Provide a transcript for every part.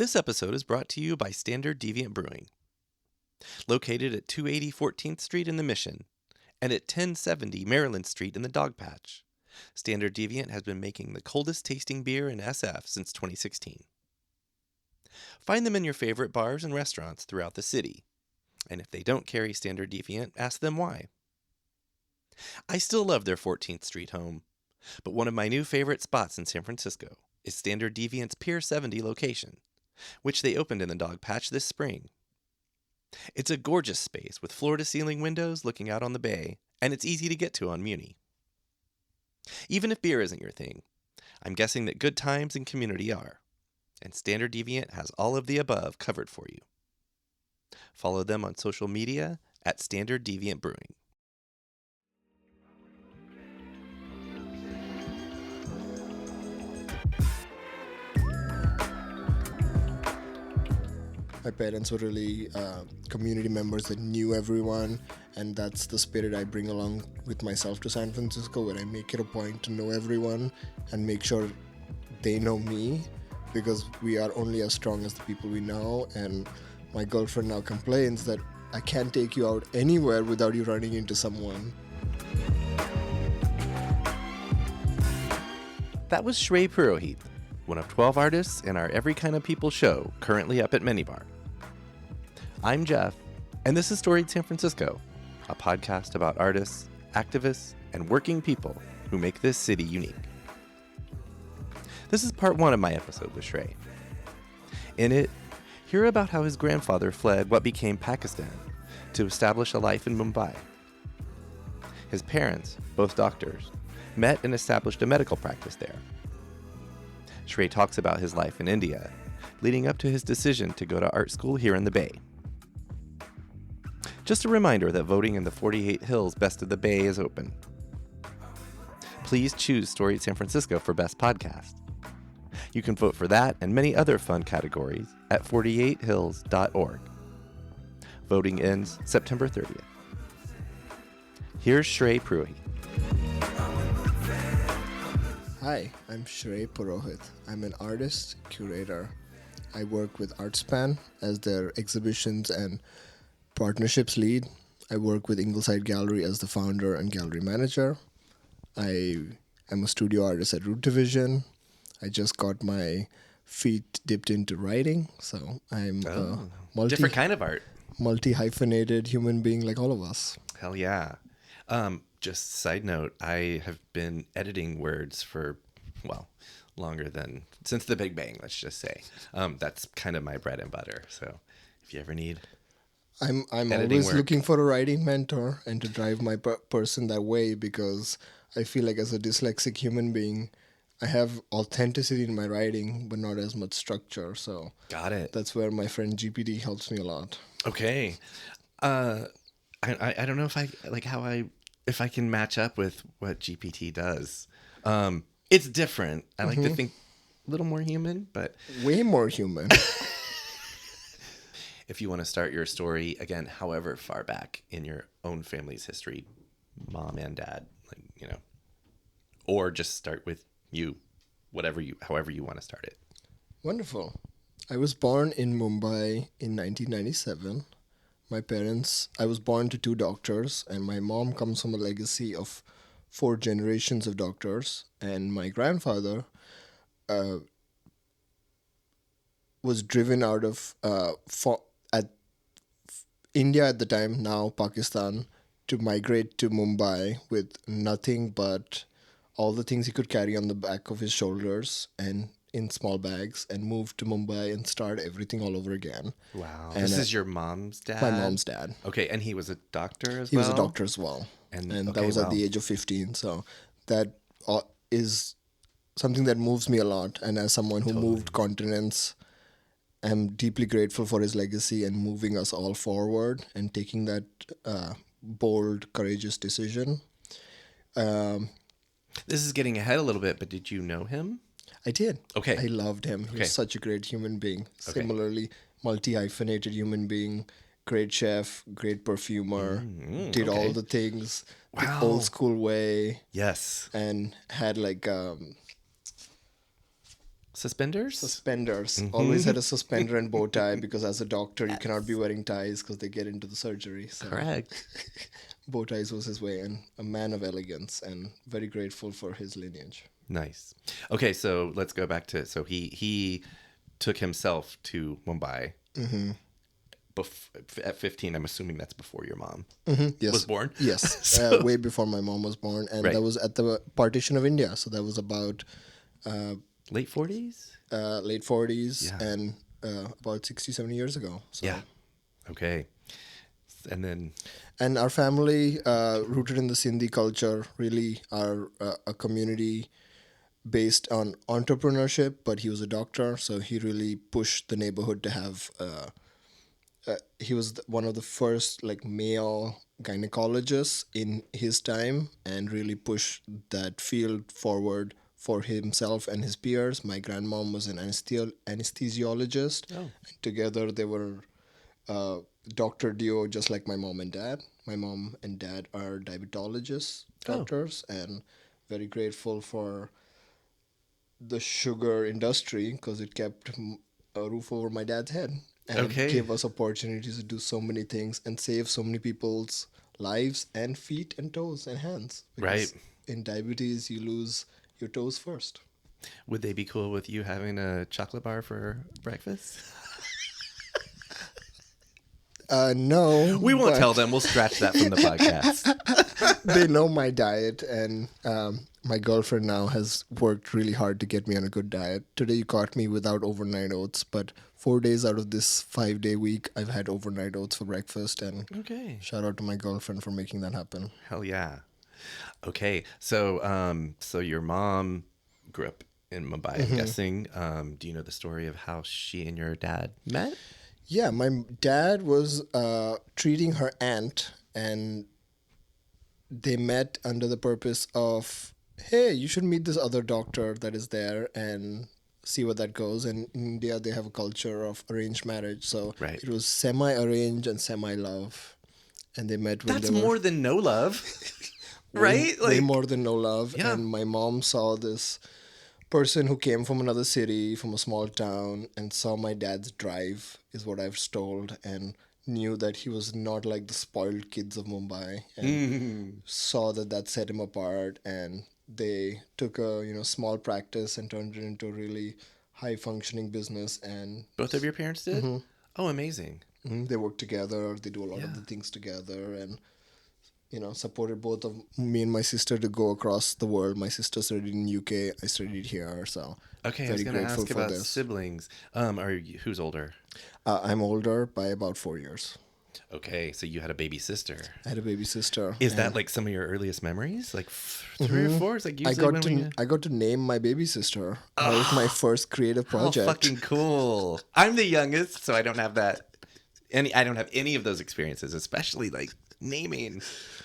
This episode is brought to you by Standard Deviant Brewing. Located at 280 14th Street in the Mission and at 1070 Maryland Street in the Dogpatch, Standard Deviant has been making the coldest tasting beer in SF since 2016. Find them in your favorite bars and restaurants throughout the city. And if they don't carry Standard Deviant, ask them why. I still love their 14th Street home, but one of my new favorite spots in San Francisco is Standard Deviant's Pier 70 location, which they opened in the Dogpatch this spring. It's a gorgeous space with floor-to-ceiling windows looking out on the bay, and it's easy to get to on Muni. Even if beer isn't your thing, I'm guessing that good times and community are, and Standard Deviant has all of the above covered for you. Follow them on social media at Standard Deviant Brewing. My parents were really community members that knew everyone, and that's the spirit I bring along with myself to San Francisco, where I make it a point to know everyone and make sure they know me, because we are only as strong as the people we know. And my girlfriend now complains that I can't take you out anywhere without you running into someone. That was Shrey Purohit, one of 12 artists in our Every Kind of People show, currently up at Minibar. I'm Jeff, and this is Storied San Francisco, a podcast about artists, activists, and working people who make this city unique. This is part one of my episode with Shrey. In it, hear about how his grandfather fled what became Pakistan to establish a life in Mumbai. His parents, both doctors, met and established a medical practice there. Shrey talks about his life in India, leading up to his decision to go to art school here in the Bay. Just a reminder that voting in the 48 Hills Best of the Bay is open. Please choose Storied San Francisco for Best Podcast. You can vote for that and many other fun categories at 48hills.org. Voting ends September 30th. Here's Shrey Purohit. Hi, I'm Shrey Purohit. I'm an artist, curator. I work with ArtSpan as their exhibitions and partnerships lead. I work with Ingleside Gallery as the founder and gallery manager. I am a studio artist at Root Division. I just got my feet dipped into writing, so I'm a Different kind of art. multi-hyphenated human being like all of us. Hell yeah. Just side note, I have been editing words for, longer than, since the Big Bang, let's just say. That's kind of my bread and butter. So if you ever need I'm editing always work. looking for a writing mentor and to drive my person that way, because I feel like as a dyslexic human being, I have authenticity in my writing, but not as much structure. So Got it. that's where my friend GPT helps me a lot. Okay. I don't know if I can match up with what GPT does. It's different. I like to think a little more human, but Way more human. if you want to start your story again, however far back in your own family's history, mom and dad, or just start with you, however you want to start it. Wonderful. I was born in Mumbai in 1997. I was born to two doctors, and my mom comes from a legacy of 4 generations of doctors, and my grandfather was driven out of India at the time, now Pakistan, to migrate to Mumbai with nothing but all the things he could carry on the back of his shoulders and in small bags, and moved to Mumbai and start everything all over again. Wow. And This is your mom's dad? My mom's dad. Okay, and he was a doctor as He well? was a doctor as well. And that okay, was at the age of 15. So that is something that moves me a lot. And as someone who moved continents, I'm deeply grateful for his legacy and moving us all forward and taking that bold, courageous decision. This is getting ahead a little bit, but did you know him? I did. Okay. I loved him. He was such a great human being. Okay. Similarly, multi-hyphenated human being, great chef, great perfumer, did all the things the old school way. Yes. And had Suspenders? Suspenders. Always had a suspender and bow tie because as a doctor you cannot be wearing ties because they get into the surgery. So Correct. bow ties was his way, and a man of elegance, and very grateful for his lineage. Nice. Okay, so let's go back to he took himself to Mumbai at 15. I'm assuming that's before your mom Yes. was born. Yes. So- Way before my mom was born, and Right. that was at the partition of India. So that was about Late 40s? late 40s Yeah. and about 60, 70 years ago. So. Yeah. Okay. And then And our family, rooted in the Sindhi culture, really are a community based on entrepreneurship. But he was a doctor, so he really pushed the neighborhood to have. He was one of the first like male gynecologists in his time, and really pushed that field forward for himself and his peers. My grandmom was an anesthesiologist. Oh. And together they were doctor duo, just like my mom and dad. My mom and dad are diabetologists, doctors, and very grateful for the sugar industry because it kept a roof over my dad's head and Okay. gave us opportunities to do so many things and save so many people's lives and feet and toes and hands. Right. In diabetes, you lose your toes first. would they be cool with you having a chocolate bar for breakfast? No. We won't but tell them. We'll scratch that from the podcast. They know my diet, and my girlfriend now has worked really hard to get me on a good diet. Today you caught me without overnight oats, but 4 days out of this 5-day week, I've had overnight oats for breakfast, and Okay. shout out to my girlfriend for making that happen. Hell yeah. Okay. So your mom grew up in Mumbai, I'm guessing. Do you know the story of how she and your dad met? Yeah, my dad was treating her aunt, and they met under the purpose of, hey, you should meet this other doctor that is there and see what that goes. And in India, they have a culture of arranged marriage. So Right. it was semi-arranged and semi-love. And they met when That's they were more than no love. way, right? way more than no love. Yeah. And my mom saw this person who came from another city, from a small town, and saw my dad's drive, is what I've told, and knew that he was not like the spoiled kids of Mumbai, and saw that set him apart. And they took a small practice and turned it into a really high functioning business. And Both of your parents did? Oh, amazing. they work together. They do a lot of the things together, and supported both of me and my sister to go across the world. My sister studied in UK. I studied here. So Okay, I was very going to grateful ask for about this. siblings. Who's older? I'm older by about 4 years. Okay, so you had a baby sister. I had a baby sister. Is that like some of your earliest memories? Like 3 or 4? It's like I usually I got to name my baby sister. That was my first creative How project. fucking cool. I'm the youngest, so I don't have that. I don't have any of those experiences, especially like naming.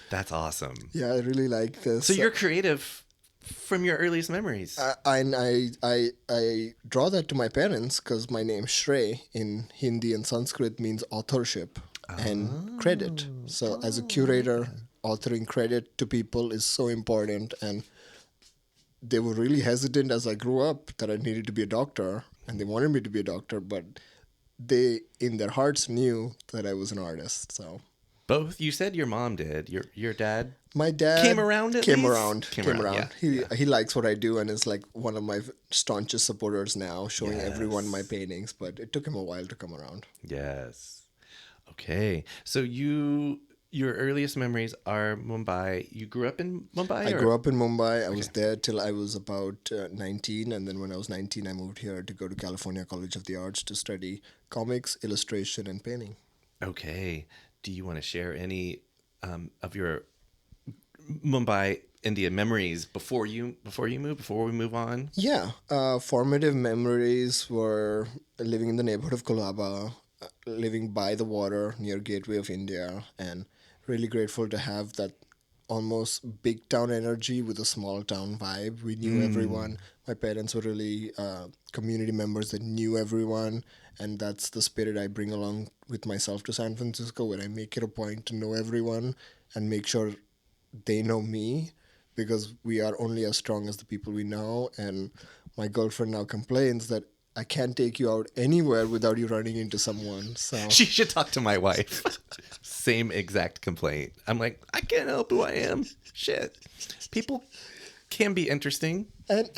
That's awesome. Yeah, I really like this. So you're creative from your earliest memories. I draw that to my parents because my name Shrey in Hindi and Sanskrit means authorship and credit. So as a curator, authoring credit to people is so important. And they were really hesitant as I grew up that I needed to be a doctor, and they wanted me to be a doctor, but they in their hearts knew that I was an artist. So Both? You said your mom did. Your dad? my dad Came around at came least? around. Came Came around, around. He likes what I do and is like one of my staunchest supporters now, showing everyone my paintings. But it took him a while to come around. Yes. Okay. So your earliest memories are Mumbai. You grew up in Mumbai? I grew up in Mumbai. I was there till I was about 19, and then when I was 19, I moved here to go to California College of the Arts to study comics, illustration, and painting. Okay. Do you want to share any of your Mumbai, India memories before we move on? Yeah, formative memories were living in the neighborhood of Kolaba, living by the water near Gateway of India, and really grateful to have that almost big town energy with a small town vibe. We knew everyone. My parents were really community members that knew everyone, and that's the spirit I bring along with myself to San Francisco, where I make it a point to know everyone and make sure they know me, because we are only as strong as the people we know. And my girlfriend now complains that I can't take you out anywhere without you running into someone. So She should talk to my wife. Same exact complaint. I'm like, I can't help who I am. Shit. People can be interesting. and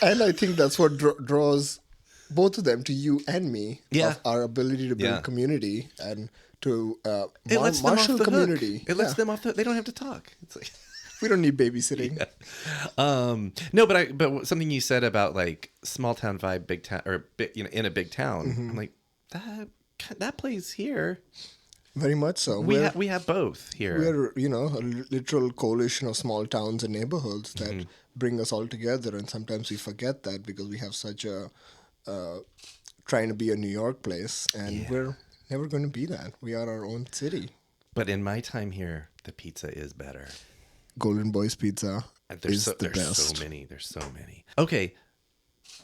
I think that's what draws both of them to you and me. Yeah. Of our ability to build Yeah. community and to It lets them off marshal the community. hook. It lets Yeah. them off the. They don't have to talk. It's like, We don't need babysitting. no, but something you said about like small town vibe, big town, or in a big town. Mm-hmm. I'm like that plays here. Very much so. We have both here. We're a literal coalition of small towns and neighborhoods that Mm-hmm. bring us all together, and sometimes we forget that because we have such a trying to be a New York place, and we're never going to be that. We are our own city. But in my time here, the pizza is better. Golden Boys Pizza is the There's best. so many. There's so many. Okay,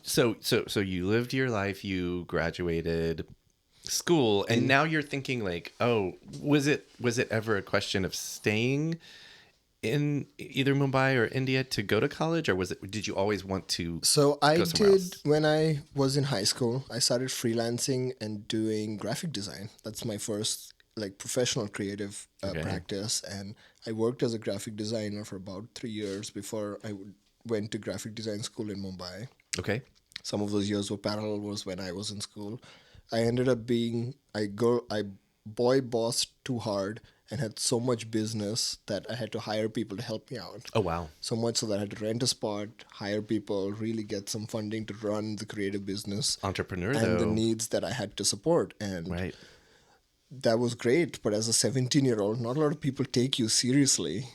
so you lived your life. You graduated school, and now you're thinking like, oh, was it ever a question of staying in either Mumbai or India to go to college, or did you always want to? So I go somewhere did else? when I was in high school. I started freelancing and doing graphic design. That's my first like professional creative Okay. practice, and I worked as a graphic designer for about 3 years before I went to graphic design school in Mumbai. Okay. Some of those years were parallel was when I was in school. I ended up being I boy bossed too hard and had so much business that I had to hire people to help me out. Oh wow. So much so that I had to rent a spot, hire people, really get some funding to run the creative business Entrepreneur and though. the needs that I had to support. And Right. that was great. But as a 17-year-old, not a lot of people take you seriously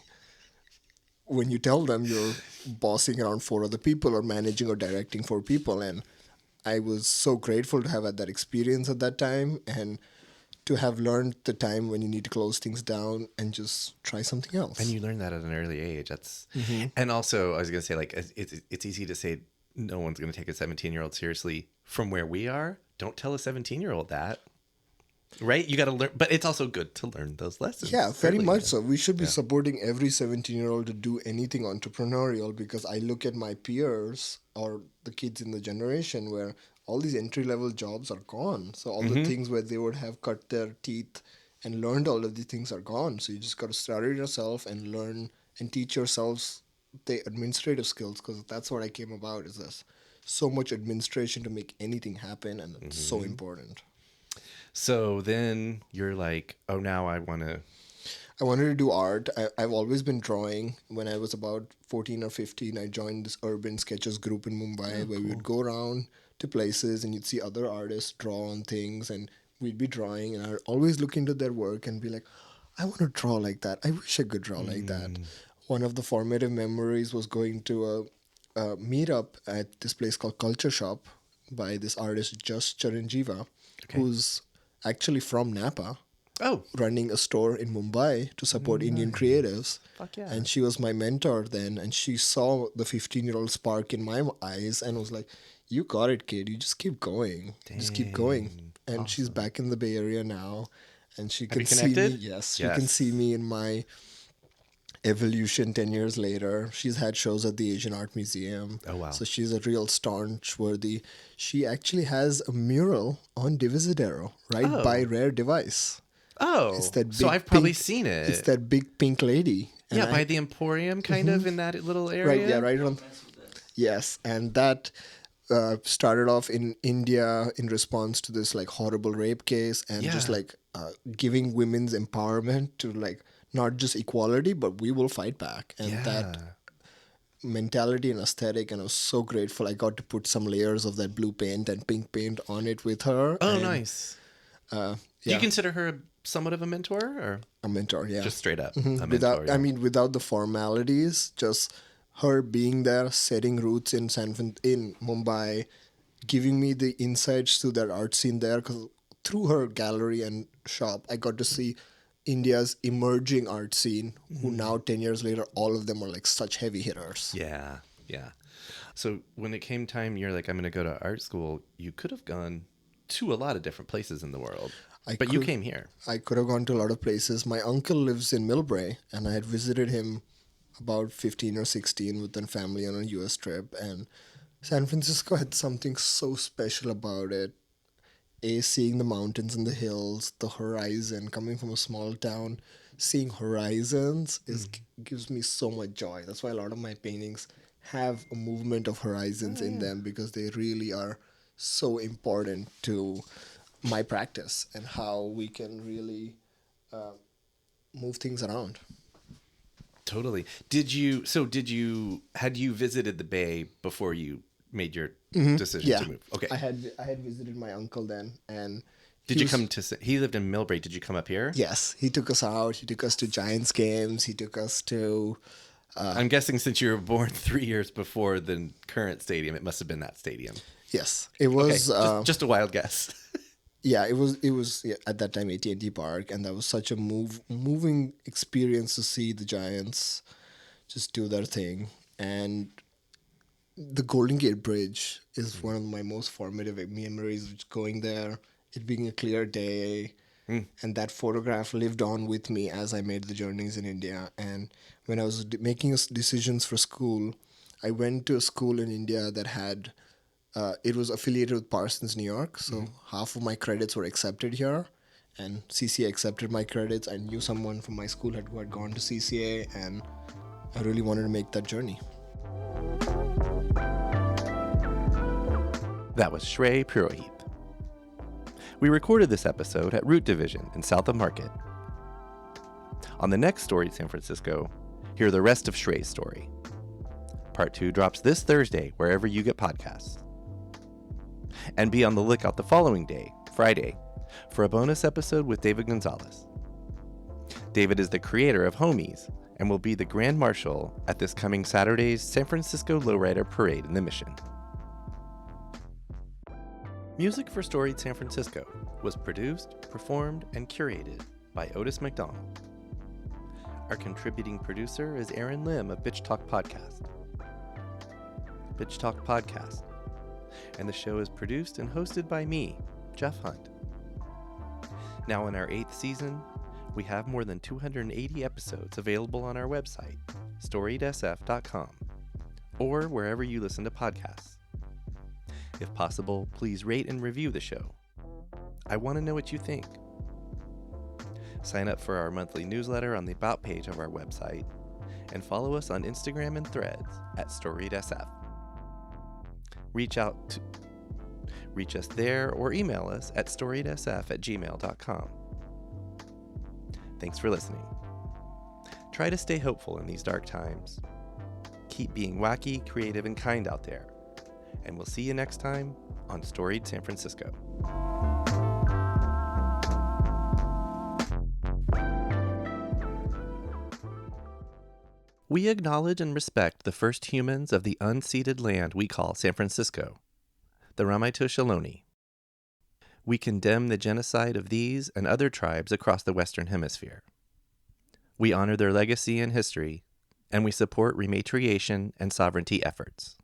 when you tell them you're bossing around 4 other people or managing or directing 4 people. And I was so grateful to have had that experience at that time and to have learned the time when you need to close things down and just try something else. And you learn that at an early age. That's Mm-hmm. and also I was gonna say like it's easy to say no one's gonna take a 17-year-old seriously from where we are. Don't tell a 17-year-old that. Right? You got to learn, but it's also good to learn those lessons. Yeah, very early. much so. We should be supporting every 17-year-old to do anything entrepreneurial because I look at my peers or the kids in the generation where all these entry-level jobs are gone. So all the things where they would have cut their teeth and learned all of these things are gone. So you just got to start it yourself and learn and teach yourselves the administrative skills because that's what I came about is this. So much administration to make anything happen and it's so important. So then you're like, oh, now I want to. I wanted to do art. I've always been drawing. When I was about 14 or 15, I joined this urban sketches group in Mumbai where we would go around to places and you'd see other artists draw on things and we'd be drawing. And I'd always look into their work and be like, I want to draw like that. I wish I could draw like that. One of the formative memories was going to a meetup at this place called Culture Shop by this artist, Just Chiranjeeva, who's actually from Napa, Oh, running a store in Mumbai to support Indian creatives. fuck yeah. And she was my mentor then, and she saw the 15-year-old spark in my eyes and was like, you got it, kid. You just keep going. Just keep going. And she's back in the Bay Area now, and she can you see me. connected? Yes, she Yes. can see me in my evolution 10 years later. She's had shows at the Asian Art Museum. Oh, wow. So she's a real staunch worthy. She actually has a mural on Divisadero right by Rare Device. Oh, It's that so big I've probably pink- seen it. It's that big pink lady. And yeah, I- by the Emporium, kind of in that little area. right, yeah, right on. Yes, and that started off in India in response to this like horrible rape case and just Yeah. like giving women's empowerment to like not just equality, but we will fight back. And that mentality and aesthetic, and I was so grateful I got to put some layers of that blue paint and pink paint on it with her. Oh, and, nice. Do yeah. you consider her somewhat of a mentor, or a mentor, yeah. just straight up a mentor? Without, yeah. I mean, without the formalities, just her being there, setting roots in in Mumbai, giving me the insights to that art scene there. Because through her gallery and shop, I got to see India's emerging art scene. Who now 10 years later, all of them are like such heavy hitters. Yeah, yeah. So when it came time, you're like, I'm going to go to art school. You could have gone to a lot of different places in the world, but you could- came here. I could have gone to a lot of places. My uncle lives in Millbrae, and I had visited him about 15 or 16 with a family on a US trip. And San Francisco had something so special about it. Seeing the mountains and the hills, the horizon, coming from a small town, seeing horizons gives me so much joy. That's why a lot of my paintings have a movement of horizons in them, because they really are so important to my practice and how we can really move things around. Totally. Had you visited the Bay before you made your decision Yeah, to move? Okay. I had visited my uncle then, and He lived in Millbrae. Did you come up here? yes, he took us out. He took us to Giants games. He took us to I'm guessing since you were born 3 years before the current stadium, it must have been that stadium. yes, it Okay, was just a wild guess. yeah, it was at that time AT&T Park, and that was such a moving experience to see the Giants just do their thing. And the Golden Gate Bridge is one of my most formative memories, just going there, it being a clear day, and that photograph lived on with me as I made the journeys in India. And when I was making decisions for school, I went to a school in India that had it was affiliated with Parsons, New York, so half of my credits were accepted here, and CCA accepted my credits. I knew someone from my school who had gone to CCA, and I really wanted to make that journey. That was Shrey Purohit. We recorded this episode at Root Division in South of Market. On the next Storied San Francisco, hear the rest of Shrey's story. Part 2 drops this Thursday wherever you get podcasts. And be on the lookout the following day, Friday, for a bonus episode with David Gonzalez. David is the creator of Homies and will be the Grand Marshal at this coming Saturday's San Francisco Lowrider Parade in the Mission. Music for Storied San Francisco was produced, performed, and curated by Otis McDonald. Our contributing producer is Aaron Lim of Bitch Talk Podcast. Bitch Talk Podcast. And the show is produced and hosted by me, Jeff Hunt. Now in our 8th season, we have more than 280 episodes available on our website, storiedsf.com, or wherever you listen to podcasts. If possible, please rate and review the show. I want to know what you think. Sign up for our monthly newsletter on the About page of our website, and follow us on Instagram and Threads at StoriedSF. Reach us there or email us at storiedsf@gmail.com. Thanks for listening. Try to stay hopeful in these dark times. Keep being wacky, creative, and kind out there. And we'll see you next time on Storied San Francisco. We acknowledge and respect the first humans of the unceded land we call San Francisco, the Ramaytush Ohlone. We condemn the genocide of these and other tribes across the Western Hemisphere. We honor their legacy and history, and we support rematriation and sovereignty efforts.